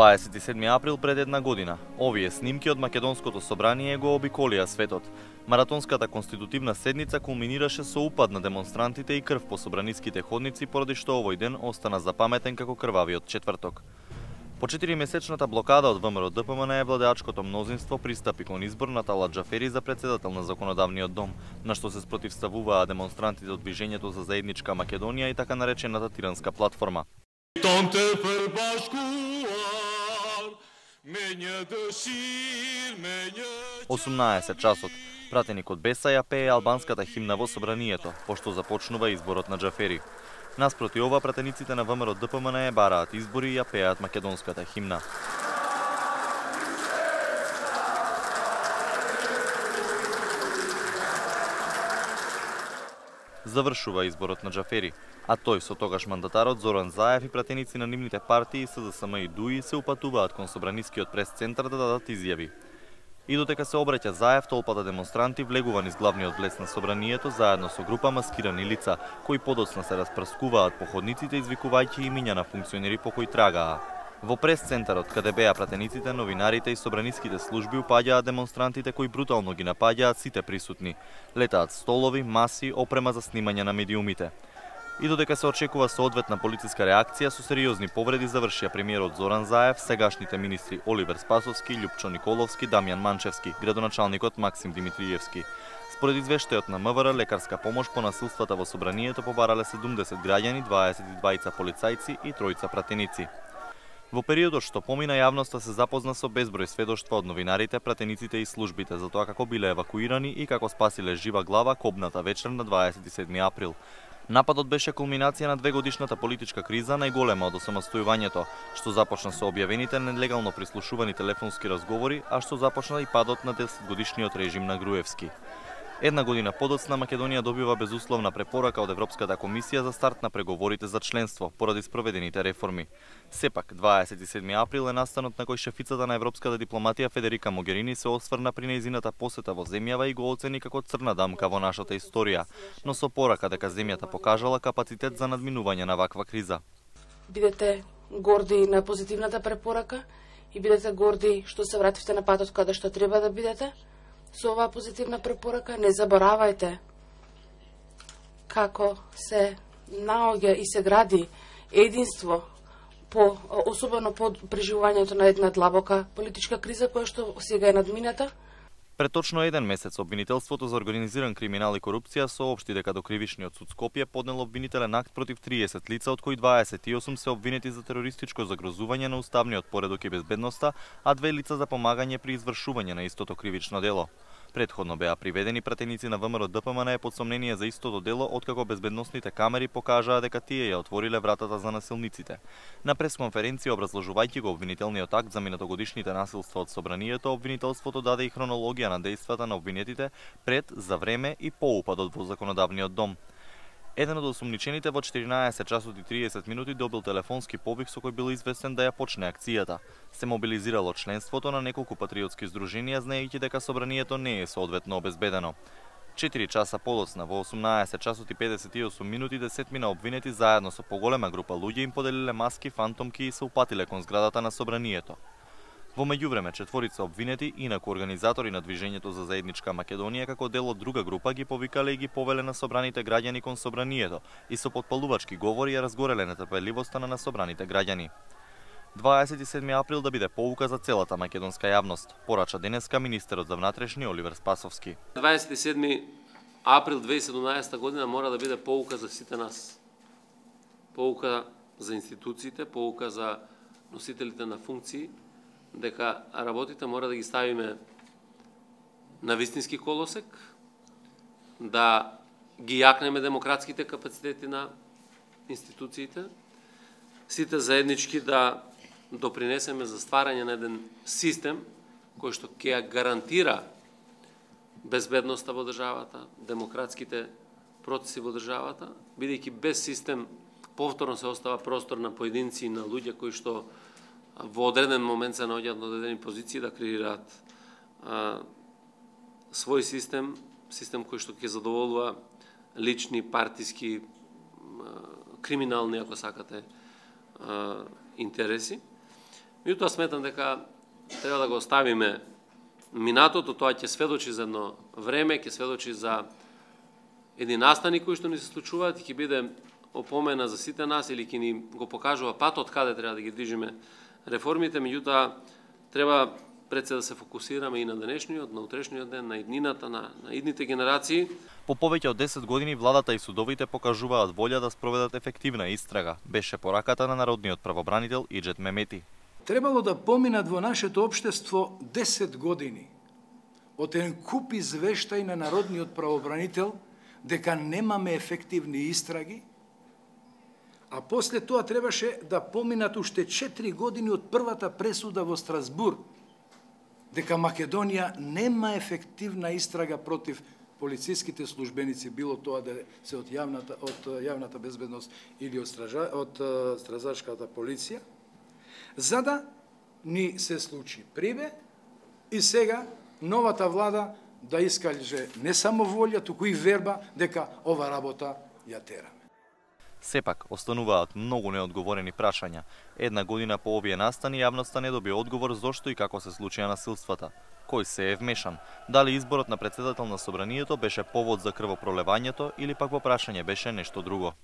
27 април пред една година, овие снимки од Македонското собрание го обиколија светот. Маратонската конститутивна седница кулминираше со упад на демонстрантите и крв по собраниските ходници, поради што овој ден остана запаметен како крвавиот четврток. По 4-месечната блокада од ВМРО-ДПМН владеачкото мнозинство пристапи кон избор на Талат Джафери за председател на Законодавниот дом, на што се спротивставуваа демонстрантите од Движењето за заедничка Македонија и така наречената Тиранска платформа. 18 часот. Пратеник од Беса ја пее албанската химна во собранието, пошто започнува изборот на Джафери. Наспроти ова, пратениците на ВМРО-ДПМН бараат избори и ја пеат македонската химна. Завршува изборот на Джафери, а тој со тогаш мандатарот Зоран Заев и пратеници на нивните партии СДСМ и ДУИ се упатуваат кон собранискиот прес-центар да дадат изјави. И додека се обраќа Заев, толпата демонстранти влегува низ главниот влез на собранието заедно со група маскирани лица, кои подоцна се распрскуваат по ходниците извикувајќи имиња на функционери по кои трагаа. Во прес-центарот, каде беа пратениците, новинарите и собраниските служби, упаѓаат демонстрантите кои брутално ги напаѓаат сите присутни. Летаат столови, маси, опрема за снимање на медиумите. И додека се очекува соодветна полициска реакција, со сериозни повреди завршија премиерот Зоран Заев, сегашните министри Оливер Спасовски, Љупчо Николовски, Дамјан Манчевски, градоначалникот Максим Димитриевски. Според извештајот на МВР, лекарска помош по насилствата во собранието побарале 70 граѓани, 22 полицајци и 3 пратеници. Во периодот што помина, јавноста се запозна со безброј сведоштва од новинарите, пратениците и службите за тоа како биле евакуирани и како спасиле жива глава кобната вечер на 27 април. Нападот беше кулминација на 2-годишната политичка криза, најголема од осамостојувањето, што започна со објавените нелегално прислушувани телефонски разговори, а што започна и падот на 10-годишниот режим на Груевски. Една година подоцна Македонија добива безусловна препорака од Европската комисија за старт на преговорите за членство поради спроведените реформи. Сепак, 27 април е настанот на кој шефицата на европската дипломатија Федерика Могерини се осврна при нејзината посета во земјава и го оцени како црна дамка во нашата историја, но со порака дека земјата покажала капацитет за надминување на ваква криза. Бидете горди на позитивната препорака и бидете горди што се вративте на патот каде што треба да бидете. Со оваа позитивна препорака не заборавајте како се наоѓа и се гради единство, особено по преживувањето на една длабока политичка криза која што сега е надмината. Пред точно еден месец, обвинителството за организиран криминал и корупција соопшти дека до кривишниот суд Скопје поднел обвинителен акт против 30 лица, од кои 28 се обвинети за терористичко загрозување на уставниот поредок и безбедноста, а 2 лица за помагање при извршување на истото кривично дело. Предходно беа приведени пратеници на ВМРО-ДПМН под сомнение за истото дело, откако безбедносните камери покажаа дека тие ја отвориле вратата за насилниците. На пресконференција, образложувајќи го обвинителниот акт за минатогодишните насилства од собранието, обвинителството даде и хронологија на дејствата на обвинетите пред, за време и по упадот во Законодавниот дом. Еден од осумничените во 14 часот и 30 минути добил телефонски повик со кој бил известен да ја почне акцијата. Се мобилизирало членството на неколку патриотски здруженија, знаејќи дека собранието не е соодветно обезбедено. 4 часа подоцна, во 18 часот и 58 минути, десетмина обвинети заедно со поголема група луѓе им поделиле маски, фантомки и се упатиле кон зградата на собранието. Во меѓувреме, 4 обвинети, инаку организатори на Движењето за заедничка Македонија, како дел од друга група, ги повикале и ги повеле на собраните граѓани кон собранието и со потпалувачки говори ја разгореле нетрпеливоста на собраните граѓани. 27 април да биде поука за целата македонска јавност, порача денеска министерот за внатрешни Оливер Спасовски. 27 април 2017 година мора да биде поука за сите нас. Поука за институциите, поука за носителите на функции, дека работите мора да ги ставиме на вистински колосек, да ги јакнеме демократските капацитети на институциите, сите заеднички да допринесеме за стварање на еден систем кој што ќе ја гарантира безбедноста во државата, демократските процеси во државата, бидејќи без систем повторно се остава простор на поединци и на луѓе кои што во одреден момент се наоѓаат на одредени позиции да креираат свој систем кој што ќе задоволува лични, партиски, криминални, ако сакате, интереси. Меѓутоа сметам дека треба да го оставиме минатото, тоа ќе сведочи за едно време, ќе сведочи за едни настани кои што ни се случуваат и ќе биде опомена за сите нас или ќе ни го покажува патот каде треба да ги движиме реформите, меѓутоа треба пред се да се фокусираме и на денешниот, на утрешниот ден, на иднината, на идните генерации. По повеќе од 10 години владата и судовите покажуваат волја да спроведат ефективна истрага, беше пораката на народниот правобранител Иџет Мемети. Требало да поминат во нашето општество 10 години од еден куп извештај на народниот правобранител дека немаме ефективни истраги, а после тоа требаше да поминат уште 4 години од првата пресуда во Страсбур, дека Македонија нема ефективна истрага против полициските службеници, било тоа да се од јавната безбедност или од стражарската полиција, за да ни се случи прибе и сега новата влада да искаже не само волја, туку и верба дека ова работа ја тераме. Сепак, остануваат многу неодговорени прашања. Една година по овие настани јавноста не доби одговор зошто и како се случија насилствата. Кој се е вмешан? Дали изборот на претседател на собранието беше повод за крвопролевањето или пак во прашање беше нешто друго?